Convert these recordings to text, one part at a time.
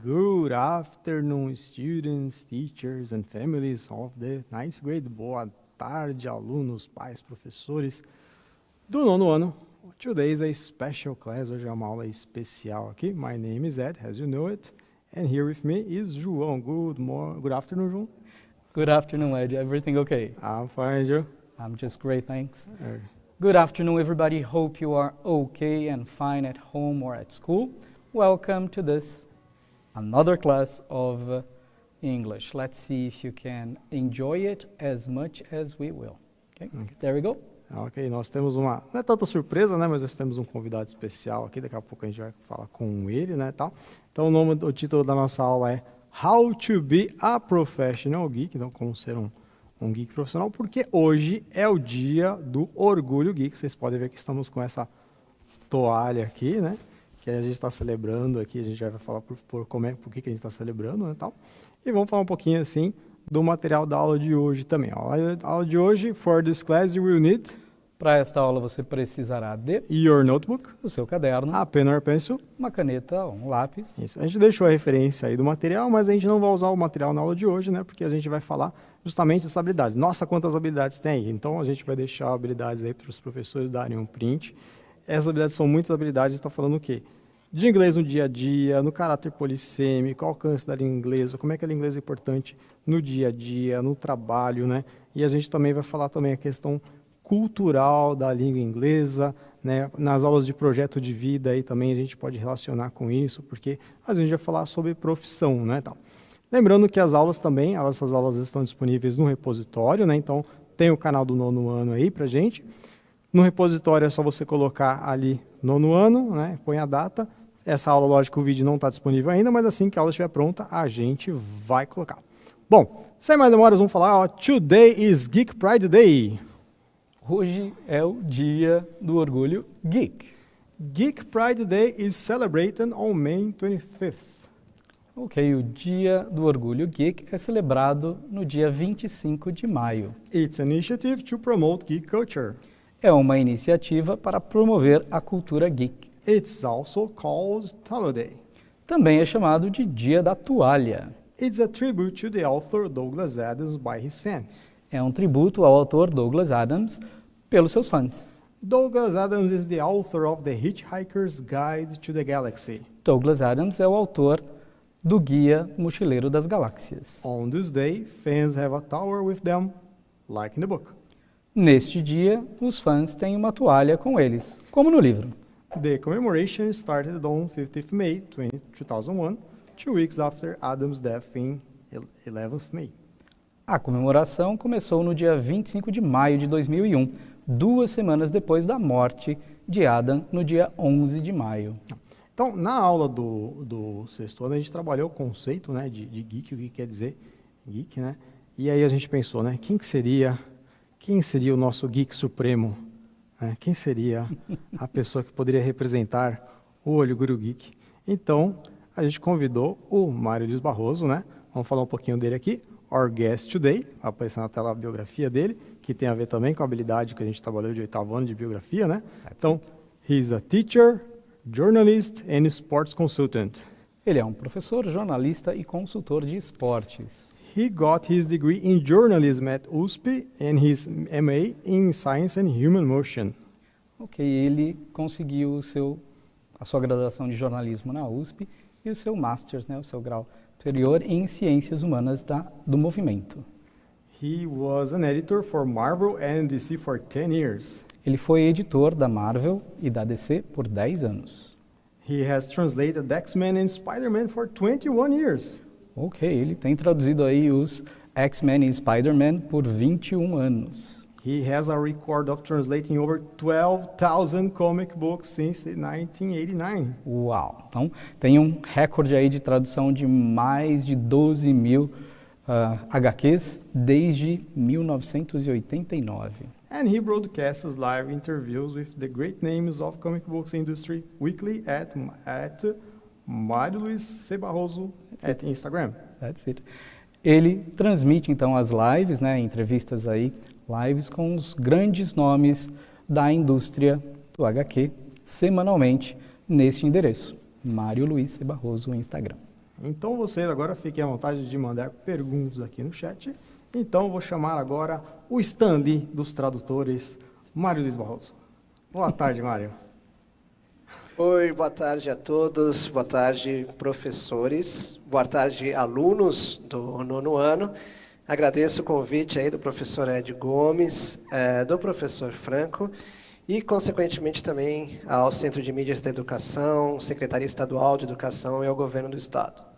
Good afternoon, students, teachers and families of the ninth grade. Boa tarde, alunos, pais, professores do nono ano. Today is a special class. Hoje é uma aula especial aqui. My name is Ed, as you know it. And here with me is João. Good afternoon, João. Good afternoon, Ed. Everything okay? I'm fine, João. I'm just great, thanks. Good afternoon, everybody. Hope you are okay and fine at home or at school. Welcome to this another class of English. Let's see if you can enjoy it as much as we will. Okay, there we go. Ok, nós temos uma, não é tanta surpresa, né, mas nós temos um convidado especial aqui, daqui a pouco a gente vai falar com ele, né, tal. Então o título da nossa aula é How to be a Professional Geek, então como ser um geek profissional, porque hoje é o dia do Orgulho Geek. Vocês podem ver que estamos com essa toalha aqui, né, que a gente está celebrando aqui, a gente já vai falar por que a gente está celebrando, né, tal. E vamos falar um pouquinho, assim, do material da aula de hoje também. A aula de hoje, for this class you will need... Para esta aula você precisará de your notebook, o seu caderno, a pen or pencil, uma caneta, um lápis. Isso. A gente deixou a referência aí do material, mas a gente não vai usar o material na aula de hoje, né? Porque a gente vai falar justamente dessas habilidades. Nossa, quantas habilidades tem aí? Então a gente vai deixar habilidades aí para os professores darem um print. Essas habilidades são muitas habilidades. A gente está falando o quê? De inglês no dia a dia, no caráter polissêmico, alcance da língua inglesa, como é que a língua inglesa é importante no dia a dia, no trabalho, né? E a gente também vai falar também a questão cultural da língua inglesa, né? Nas aulas de projeto de vida aí também a gente pode relacionar com isso, porque a gente vai falar sobre profissão, né? Então, lembrando que as aulas também, essas aulas estão disponíveis no repositório, né? Então tem o canal do nono ano aí pra gente. No repositório é só você colocar ali nono ano, né? Põe a data. Essa aula, lógico, o vídeo não está disponível ainda, mas assim que a aula estiver pronta, a gente vai colocar. Bom, sem mais demoras, vamos falar, ó, Today is Geek Pride Day. Hoje é o dia do orgulho geek. Geek Pride Day is celebrated on May 25th. Ok, o dia do orgulho geek é celebrado no dia 25 de maio. It's an initiative to promote geek culture. É uma iniciativa para promover a cultura geek. It's also called Towel Day. Também é chamado de Dia da Toalha. It's a tribute to the author Douglas Adams by his fans. É um tributo ao autor Douglas Adams pelos seus fãs. Douglas Adams is the author of The Hitchhiker's Guide to the Galaxy. Douglas Adams é o autor do Guia Mochileiro das Galáxias. On this day, fans have a towel with them, like in the book. Neste dia, os fãs têm uma toalha com eles, como no livro. The commemoration started on 15th May 2001, 2 weeks after Adams' death in 11th May. A comemoração começou no dia 25 de maio de 2001, 2 semanas depois da morte de Adam, no dia 11 de maio. Então, na aula do sexto ano, a gente trabalhou o conceito, né, de geek, o que quer dizer geek, né? E aí a gente pensou, né, quem seria o nosso geek supremo? Né? Quem seria a pessoa que poderia representar o Orgulho Geek? Então, a gente convidou o Mário Luiz Barroso, né? Vamos falar um pouquinho dele aqui. Our guest today, aparecendo na tela a biografia dele, que tem a ver também com a habilidade que a gente trabalhou de 8º ano de biografia, né? Então, he's a teacher, journalist and sports consultant. Ele é um professor, jornalista e consultor de esportes. He got his degree in journalism at USP and his MA in Science and Human Motion. Ok, ele conseguiu a sua graduação de jornalismo na USP e o seu Masters, né, o seu grau superior em Ciências Humanas do Movimento. He was an editor for Marvel and DC for 10 years. Ele foi editor da Marvel e da DC por 10 anos. He has translated X-Men and Spider-Man for 21 years. Ok, ele tem traduzido aí os X-Men e Spider-Man por 21 anos. He has a record of translating over 12,000 comic books since 1989. Uau! Então, tem um recorde aí de tradução de mais de 12 mil HQs desde 1989. And he broadcasts live interviews with the great names of comic books industry weekly at Mário Luiz C. Barroso at Instagram. That's it. Ele transmite então as lives, né, entrevistas aí, lives com os grandes nomes da indústria do HQ semanalmente neste endereço, Mário Luiz C. Barroso no Instagram. Então vocês agora fiquem à vontade de mandar perguntas aqui no chat. Então eu vou chamar agora o stand dos tradutores, Mário Luiz Barroso. Boa tarde, Mário. Oi, boa tarde a todos, boa tarde professores, boa tarde alunos do nono ano. Agradeço o convite aí do professor Ed Gomes, do professor Franco e, consequentemente, também ao Centro de Mídias da Educação, Secretaria Estadual de Educação e ao Governo do Estado.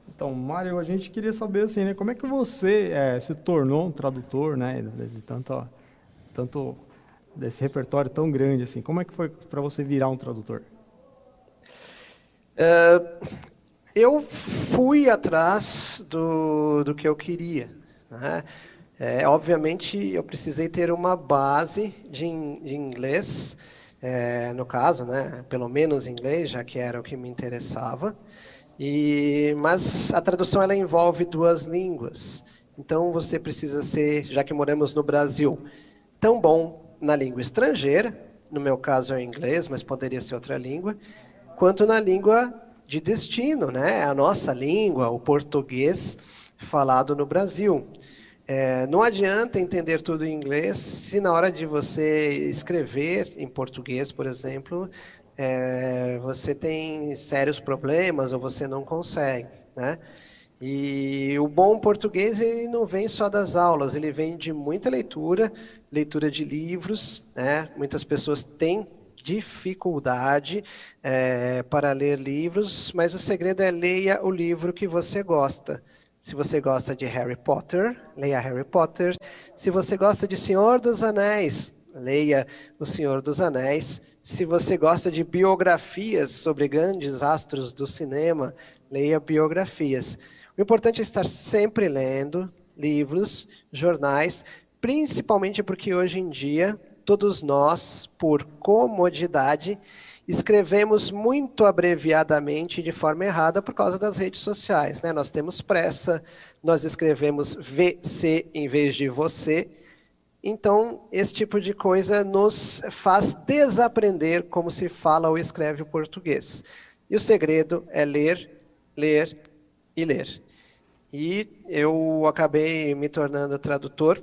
Então, Mário, a gente queria saber assim, né, como é que você se tornou um tradutor, né, de tanto desse repertório tão grande assim. Como é que foi para você virar um tradutor? Eu fui atrás do que eu queria, né? Obviamente, eu precisei ter uma base de inglês, no caso, né, pelo menos inglês, já que era o que me interessava. Mas a tradução ela envolve duas línguas. Então, você precisa ser, já que moramos no Brasil, tão bom na língua estrangeira, no meu caso é o inglês, mas poderia ser outra língua, quanto na língua de destino, né? A nossa língua, o português falado no Brasil. Não adianta entender tudo em inglês se na hora de você escrever em português, por exemplo, você tem sérios problemas ou você não consegue, né? E o bom português ele não vem só das aulas, ele vem de muita leitura de livros, né? Muitas pessoas têm dificuldade para ler livros, mas o segredo é leia o livro que você gosta. Se você gosta de Harry Potter, leia Harry Potter. Se você gosta de Senhor dos Anéis, leia O Senhor dos Anéis. Se você gosta de biografias sobre grandes astros do cinema, leia biografias. O importante é estar sempre lendo livros, jornais, principalmente porque hoje em dia, todos nós, por comodidade, escrevemos muito abreviadamente de forma errada por causa das redes sociais, né? Nós temos pressa, nós escrevemos VC em vez de você. Então, esse tipo de coisa nos faz desaprender como se fala ou escreve o português. E o segredo é ler, ler e ler. E eu acabei me tornando tradutor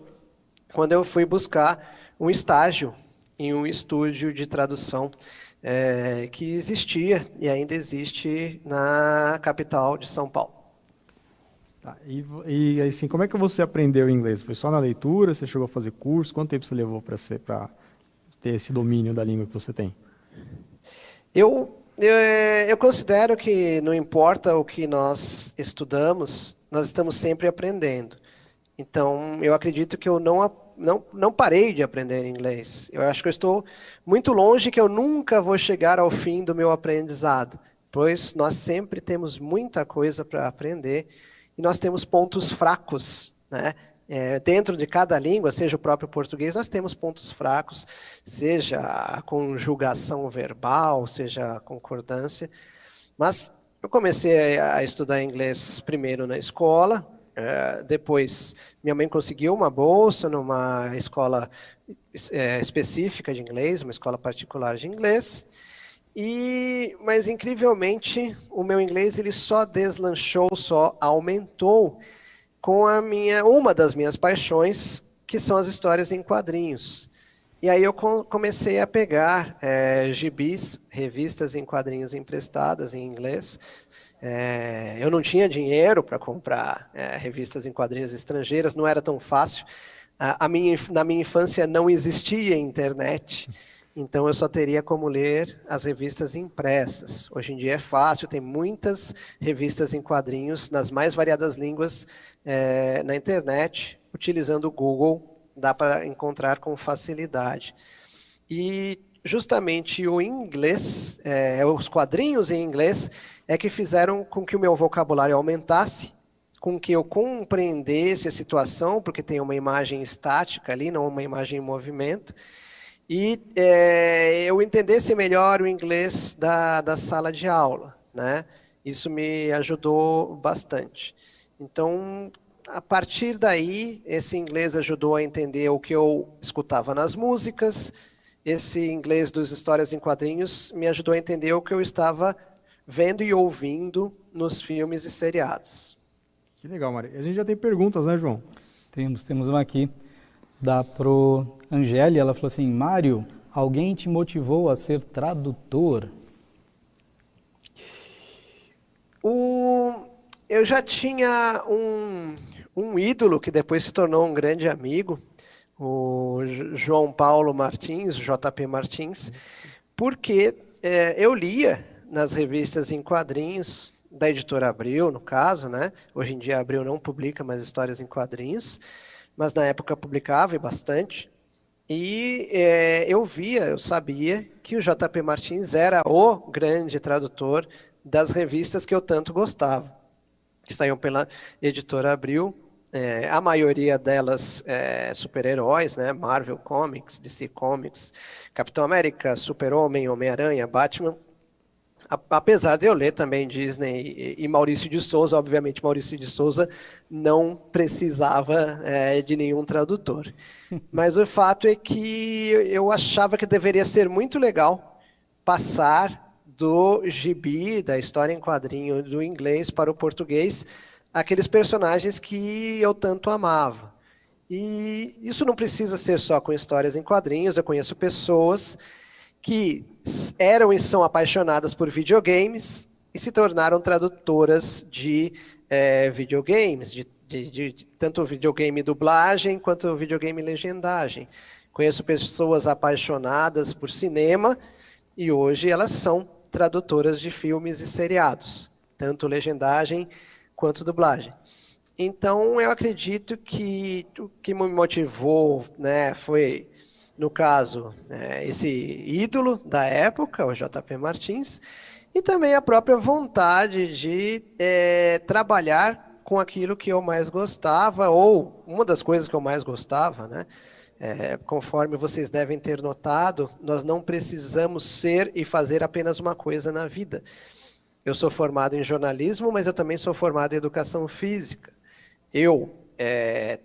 quando eu fui buscar um estágio em um estúdio de tradução que existia e ainda existe na capital de São Paulo. Tá, e assim, como é que você aprendeu inglês? Foi só na leitura? Você chegou a fazer curso? Quanto tempo você levou para ter esse domínio da língua que você tem? Eu considero que não importa o que nós estudamos, nós estamos sempre aprendendo. Então, eu acredito que eu não parei de aprender inglês. Eu acho que eu estou muito longe, que eu nunca vou chegar ao fim do meu aprendizado, pois nós sempre temos muita coisa para aprender e nós temos pontos fracos, né? Dentro de cada língua, seja o próprio português, nós temos pontos fracos, seja a conjugação verbal, seja a concordância. Mas eu comecei a estudar inglês primeiro na escola, depois minha mãe conseguiu uma bolsa numa escola específica de inglês, uma escola particular de inglês, mas incrivelmente o meu inglês ele só deslanchou, só aumentou com uma das minhas paixões, que são as histórias em quadrinhos. E aí eu comecei a pegar gibis, revistas em quadrinhos emprestadas em inglês. Eu não tinha dinheiro para comprar revistas em quadrinhos estrangeiras, não era tão fácil. Na minha infância não existia internet, então eu só teria como ler as revistas impressas. Hoje em dia é fácil, tem muitas revistas em quadrinhos nas mais variadas línguas na internet, utilizando o Google, dá para encontrar com facilidade. E justamente o inglês, os quadrinhos em inglês, é que fizeram com que o meu vocabulário aumentasse, com que eu compreendesse a situação, porque tem uma imagem estática ali, não uma imagem em movimento, e eu entendesse melhor o inglês da sala de aula, né? Isso me ajudou bastante. Então, a partir daí, esse inglês ajudou a entender o que eu escutava nas músicas, esse inglês dos histórias em quadrinhos me ajudou a entender o que eu estava vendo e ouvindo nos filmes e seriados. Que legal, Mari. A gente já tem perguntas, né, João? Temos uma aqui. Dá pro Angélia, ela falou assim: Mário, alguém te motivou a ser tradutor? Eu já tinha um ídolo que depois se tornou um grande amigo, o João Paulo Martins, o JP Martins, porque eu lia nas revistas em quadrinhos da Editora Abril, no caso, né? Hoje em dia a Abril não publica mais histórias em quadrinhos, mas na época publicava e bastante. E eu sabia que o JP Martins era o grande tradutor das revistas que eu tanto gostava, que saíam pela Editora Abril. A maioria delas super-heróis, né? Marvel Comics, DC Comics, Capitão América, Super-Homem, Homem-Aranha, Batman. Apesar de eu ler também Disney e Maurício de Souza, obviamente Maurício de Souza não precisava de nenhum tradutor. Mas o fato é que eu achava que deveria ser muito legal passar do gibi, da história em quadrinho do inglês para o português, aqueles personagens que eu tanto amava. E isso não precisa ser só com histórias em quadrinhos, eu conheço pessoas que eram e são apaixonadas por videogames e se tornaram tradutoras de videogames, de tanto videogame dublagem quanto videogame legendagem. Conheço pessoas apaixonadas por cinema e hoje elas são tradutoras de filmes e seriados, tanto legendagem quanto dublagem. Então, eu acredito que o que me motivou, né, foi, no caso, esse ídolo da época, o JP Martins, e também a própria vontade de trabalhar com aquilo que eu mais gostava, ou uma das coisas que eu mais gostava, né? Conforme vocês devem ter notado, nós não precisamos ser e fazer apenas uma coisa na vida. Eu sou formado em jornalismo, mas eu também sou formado em educação física. Eu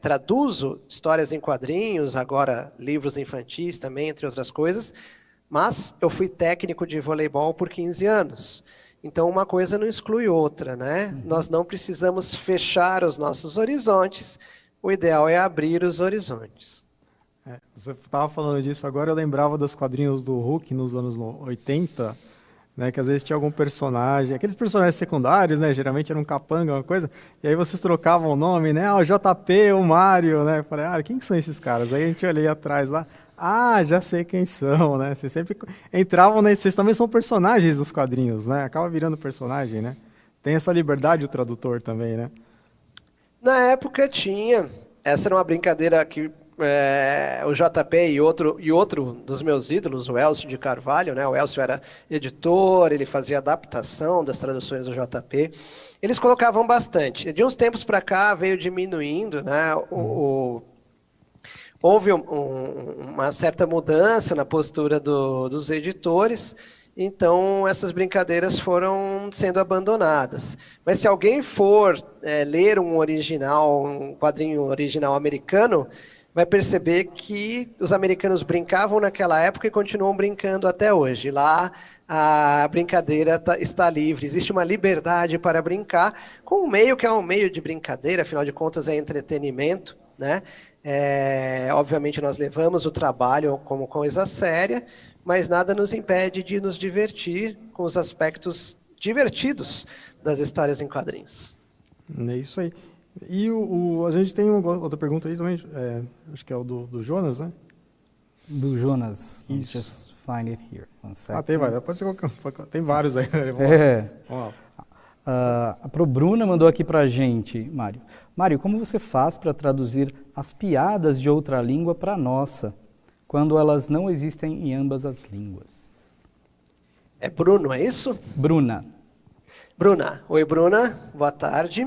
traduzo histórias em quadrinhos, agora livros infantis também, entre outras coisas, mas eu fui técnico de voleibol por 15 anos. Então, uma coisa não exclui outra, né? Nós não precisamos fechar os nossos horizontes, o ideal é abrir os horizontes. Você estava falando disso agora, eu lembrava dos quadrinhos do Hulk nos anos 80, né, que às vezes tinha algum personagem, aqueles personagens secundários, né, geralmente era um capanga, uma coisa, e aí vocês trocavam o nome, né, o JP, o Mário, né, eu falei, quem que são esses caras? Aí a gente olhei atrás lá, já sei quem são, né, vocês sempre entravam, vocês também são personagens dos quadrinhos, né, acaba virando personagem, né, tem essa liberdade o tradutor também, né. Na época tinha, essa era uma brincadeira que o JP e outro dos meus ídolos, o Elcio de Carvalho, né? O Elcio era editor, ele fazia adaptação das traduções do JP. Eles colocavam bastante. De uns tempos para cá veio diminuindo, né? Houve uma certa mudança na postura dos editores, então essas brincadeiras foram sendo abandonadas. Mas se alguém for ler um quadrinho original americano, vai perceber que os americanos brincavam naquela época e continuam brincando até hoje. Lá a brincadeira está livre, existe uma liberdade para brincar com um meio que é um meio de brincadeira, afinal de contas é entretenimento, né? Obviamente nós levamos o trabalho como coisa séria, mas nada nos impede de nos divertir com os aspectos divertidos das histórias em quadrinhos. É isso aí. E a gente tem outra pergunta aí também, acho que é o do Jonas, né? Do Jonas. Isso. Just find it here. One second. Tem vários, pode ser qualquer, tem vários aí. Vamos lá. A Bruna mandou aqui pra gente, Mário. Mário, como você faz para traduzir as piadas de outra língua para a nossa, quando elas não existem em ambas as línguas? É Bruno, é isso? Bruna. Bruna. Oi, Bruna. Boa tarde.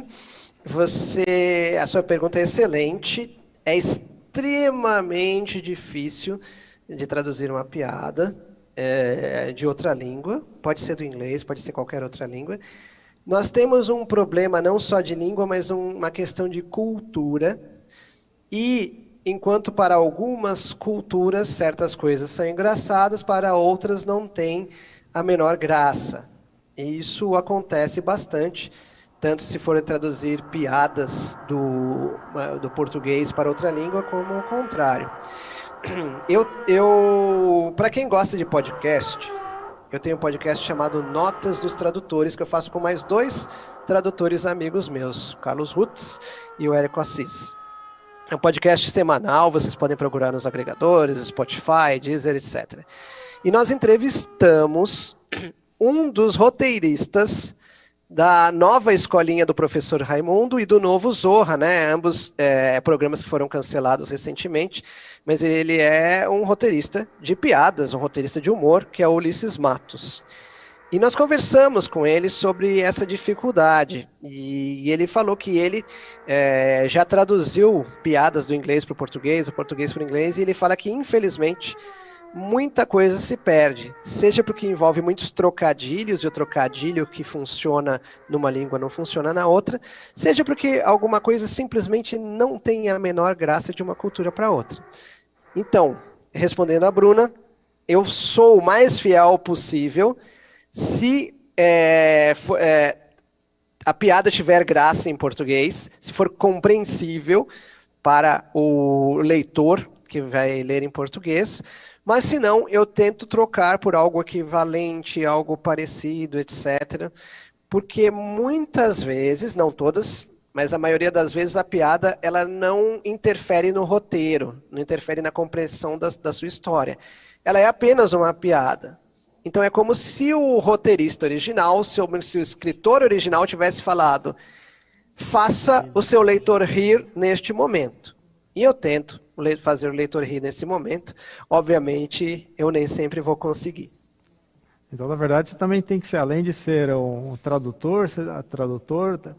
A sua pergunta é excelente. É extremamente difícil de traduzir uma piada de outra língua. Pode ser do inglês, pode ser qualquer outra língua. Nós temos um problema não só de língua, mas uma questão de cultura. E enquanto para algumas culturas certas coisas são engraçadas, para outras não tem a menor graça. E isso acontece bastante, tanto se for traduzir piadas do português para outra língua, como o contrário. Para quem gosta de podcast, eu tenho um podcast chamado Notas dos Tradutores, que eu faço com mais 2 tradutores amigos meus, o Carlos Rutz e o Érico Assis. É um podcast semanal, vocês podem procurar nos agregadores, Spotify, Deezer, etc. E nós entrevistamos um dos roteiristas da nova escolinha do professor Raimundo e do novo Zorra, né? Ambos programas que foram cancelados recentemente, mas ele é um roteirista de piadas, um roteirista de humor, que é o Ulisses Matos. E nós conversamos com ele sobre essa dificuldade, e ele falou que ele já traduziu piadas do inglês para o português, do português para o inglês, e ele fala que, infelizmente, muita coisa se perde, seja porque envolve muitos trocadilhos, e o trocadilho que funciona numa língua não funciona na outra, seja porque alguma coisa simplesmente não tem a menor graça de uma cultura para outra. Então, respondendo a Bruna, eu sou o mais fiel possível se a piada tiver graça em português, se for compreensível para o leitor que vai ler em português. Mas, se não, eu tento trocar por algo equivalente, algo parecido, etc. Porque muitas vezes, não todas, mas a maioria das vezes a piada ela não interfere no roteiro, não interfere na compreensão da sua história. Ela é apenas uma piada. Então é como se o roteirista original, se o escritor original tivesse falado: faça o seu leitor rir neste momento. E eu tento fazer o leitor rir nesse momento. Obviamente, eu nem sempre vou conseguir. Então, na verdade, você também tem que ser, além de ser um tradutor,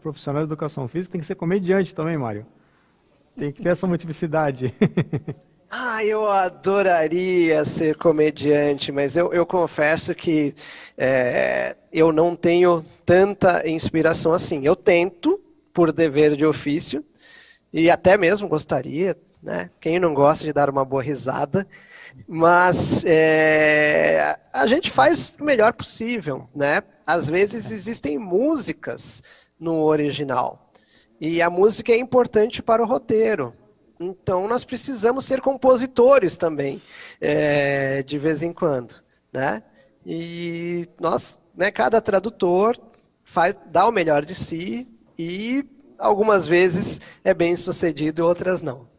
profissional de educação física, tem que ser comediante também, Mário. Tem que ter essa multiplicidade. Eu adoraria ser comediante, mas eu confesso que eu não tenho tanta inspiração assim. Eu tento, por dever de ofício, e até mesmo gostaria, né? Quem não gosta de dar uma boa risada, mas a gente faz o melhor possível, né? Às vezes existem músicas no original, e a música é importante para o roteiro. Então nós precisamos ser compositores também, de vez em quando, né? E nós, né, cada tradutor dá o melhor de si, e algumas vezes é bem sucedido, outras não.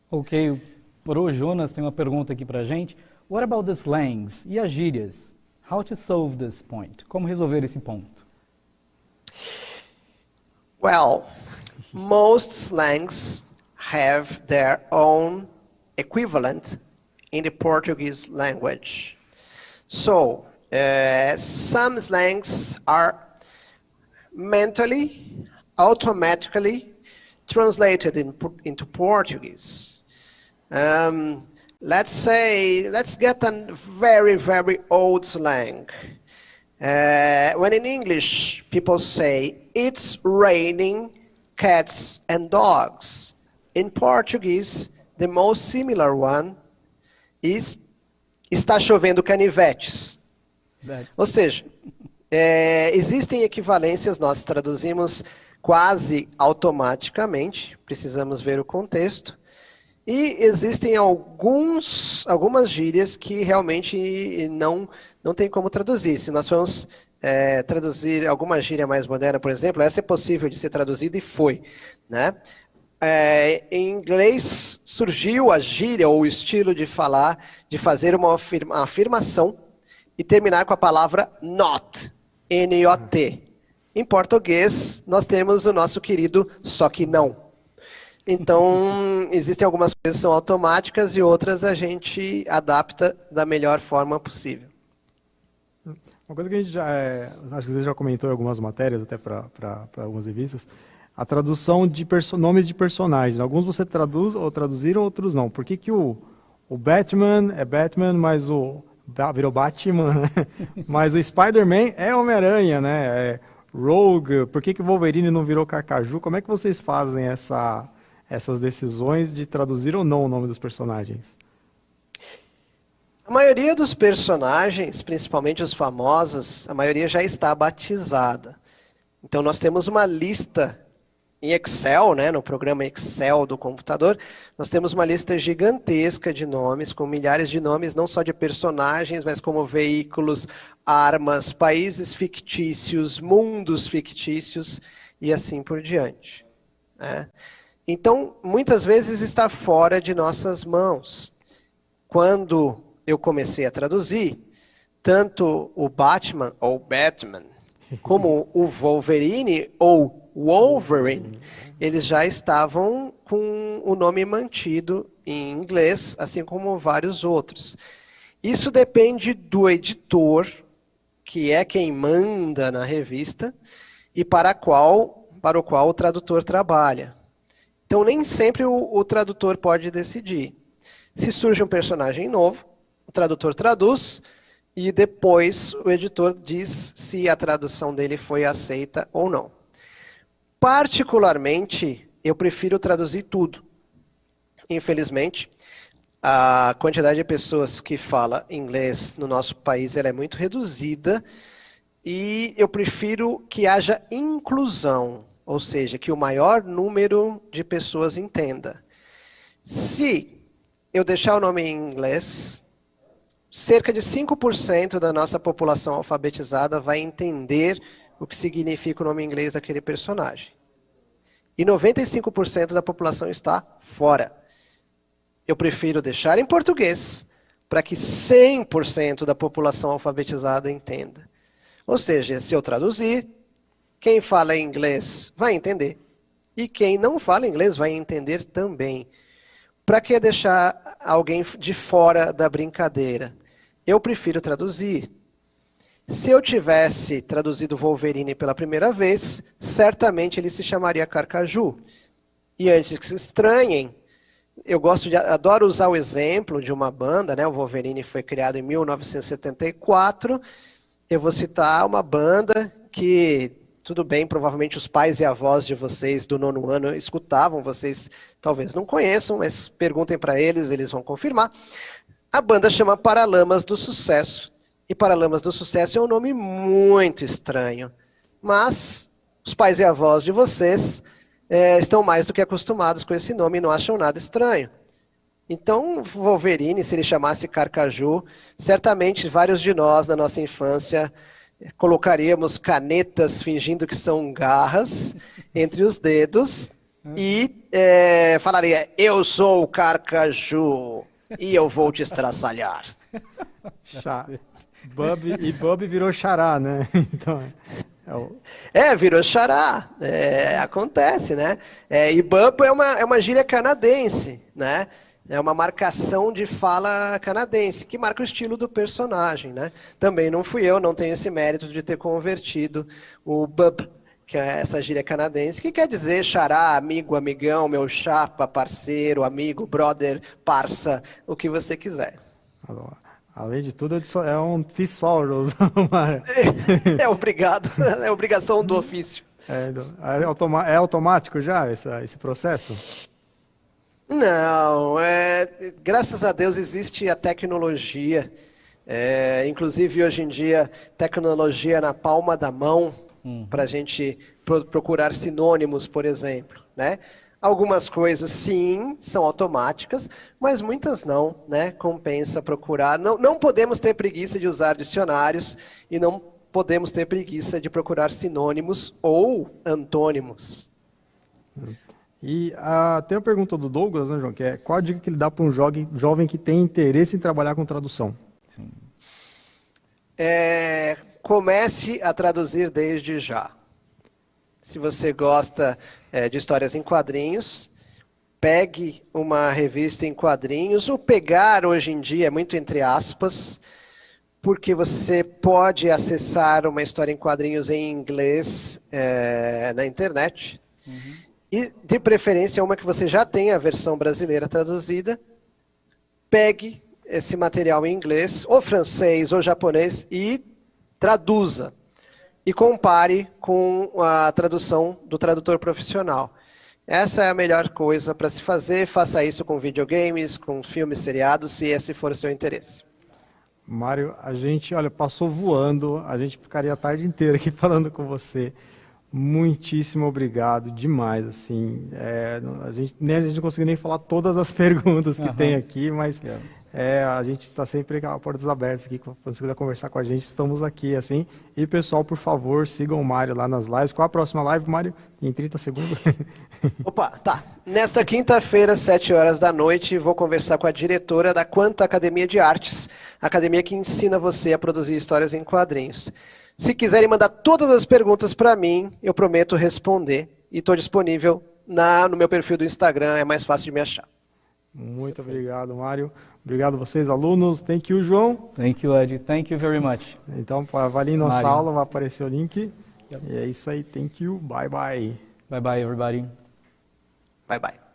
Ok, o Jonas tem uma pergunta aqui pra gente. What about the slangs e as gírias? How to solve this point? Como resolver esse ponto? Well, most slangs have their own equivalent in the Portuguese language. So, some slangs are mentally, automatically translated into Portuguese. Let's get a very, very old slang. When in English people say, it's raining cats and dogs. In Portuguese, the most similar one is, está chovendo canivetes. Ou seja, existem equivalências, nós traduzimos quase automaticamente, precisamos ver o contexto, e existem algumas gírias que realmente não tem como traduzir. Se nós formos traduzir alguma gíria mais moderna, por exemplo, essa é possível de ser traduzida e foi, né? Em inglês surgiu a gíria ou o estilo de falar, de fazer uma afirmação e terminar com a palavra not, N-O-T. Em português, nós temos o nosso querido só que não. Então, existem algumas coisas que são automáticas e outras a gente adapta da melhor forma possível. Uma coisa que a gente acho que você já comentou em algumas matérias, até para algumas revistas, a tradução de nomes de personagens. Alguns você traduz ou traduziram, outros não. Por que o Batman é Batman, mas virou Batman, né? Mas o Spider-Man é Homem-Aranha, né? Rogue, por que o Wolverine não virou Carcaju? Como é que vocês fazem essas decisões de traduzir ou não o nome dos personagens? A maioria dos personagens, principalmente os famosos, a maioria já está batizada. Então nós temos uma lista em Excel, né, no programa Excel do computador, nós temos uma lista gigantesca de nomes, com milhares de nomes, não só de personagens, mas como veículos, armas, países fictícios, mundos fictícios e assim por diante, né? Então, muitas vezes está fora de nossas mãos. Quando eu comecei a traduzir, tanto o Batman, ou Batman, como o Wolverine, ou Wolverine, eles já estavam com o nome mantido em inglês, assim como vários outros. Isso depende do editor, que é quem manda na revista, e para o qual o tradutor trabalha. Então, nem sempre o tradutor pode decidir. Se surge um personagem novo, o tradutor traduz, e depois o editor diz se a tradução dele foi aceita ou não. Particularmente, eu prefiro traduzir tudo. Infelizmente, a quantidade de pessoas que fala inglês no nosso país ela é muito reduzida, e eu prefiro que haja inclusão, ou seja, que o maior número de pessoas entenda. Se eu deixar o nome em inglês, cerca de 5% da nossa população alfabetizada vai entender o que significa o nome em inglês daquele personagem. E 95% da população está fora. Eu prefiro deixar em português para que 100% da população alfabetizada entenda. Ou seja, se eu traduzir, quem fala inglês vai entender. E quem não fala inglês vai entender também. Para que deixar alguém de fora da brincadeira? Eu prefiro traduzir. Se eu tivesse traduzido Wolverine pela primeira vez, certamente ele se chamaria Carcaju. E antes que se estranhem, adoro usar o exemplo de uma banda, né? O Wolverine foi criado em 1974. Eu vou citar uma banda que, tudo bem, provavelmente os pais e avós de vocês do 9º ano escutavam, vocês talvez não conheçam, mas perguntem para eles, eles vão confirmar. A banda chama Paralamas do Sucesso. E Paralamas do Sucesso é um nome muito estranho. Mas os pais e avós de vocês estão mais do que acostumados com esse nome e não acham nada estranho. Então, Wolverine, se ele chamasse Carcaju, certamente vários de nós, na nossa infância, colocaríamos canetas fingindo que são garras entre os dedos e falaria, eu sou o Carcaju e eu vou te estraçalhar. Bub virou xará, né? Então, virou xará. Acontece, né? E Bub é uma gíria canadense, né? É uma marcação de fala canadense, que marca o estilo do personagem, né? Também não fui eu, não tenho esse mérito de ter convertido o Bub, que é essa gíria canadense, que quer dizer xará, amigo, amigão, meu chapa, parceiro, amigo, brother, parça, o que você quiser. Além de tudo, é um thesaurus. Obrigado, é obrigação do ofício. É automático já esse processo? Não, graças a Deus existe a tecnologia, inclusive hoje em dia, tecnologia na palma da mão, para a gente procurar sinônimos, por exemplo, né? Algumas coisas, sim, são automáticas, mas muitas não, né? Compensa procurar. Não podemos ter preguiça de usar dicionários e não podemos ter preguiça de procurar sinônimos ou antônimos. E tem a pergunta do Douglas, né, João, que é qual a dica que ele dá para um jovem que tem interesse em trabalhar com tradução? Sim. Comece a traduzir desde já. Se você gosta de histórias em quadrinhos, pegue uma revista em quadrinhos. O pegar hoje em dia é muito entre aspas, porque você pode acessar uma história em quadrinhos em inglês na internet. Uhum. E, de preferência, uma que você já tenha a versão brasileira traduzida. Pegue esse material em inglês, ou francês, ou japonês, e traduza. E compare com a tradução do tradutor profissional. Essa é a melhor coisa para se fazer. Faça isso com videogames, com filmes, seriados, se esse for o seu interesse. Mário, a gente, olha, passou voando, a gente ficaria a tarde inteira aqui falando com você. Muitíssimo obrigado, demais, assim, a gente não conseguiu nem falar todas as perguntas que tem aqui, mas a gente está sempre com as portas abertas aqui, quando você quiser conversar com a gente, estamos aqui, assim, e pessoal, por favor, sigam o Mário lá nas lives. Qual a próxima live, Mário? Em 30 segundos? Opa, tá. Nesta quinta-feira, 7 horas da noite, vou conversar com a diretora da Quanta Academia de Artes, a academia que ensina você a produzir histórias em quadrinhos. Se quiserem mandar todas as perguntas para mim, eu prometo responder. E estou disponível no meu perfil do Instagram, é mais fácil de me achar. Muito obrigado, Mário. Obrigado a vocês, alunos. Thank you, João. Thank you, Ed. Thank you very much. Então, vai ali em nossa Mário. aula, vai aparecer o link. E é isso aí. Thank you. Bye, bye. Bye-bye, everybody. Bye, bye.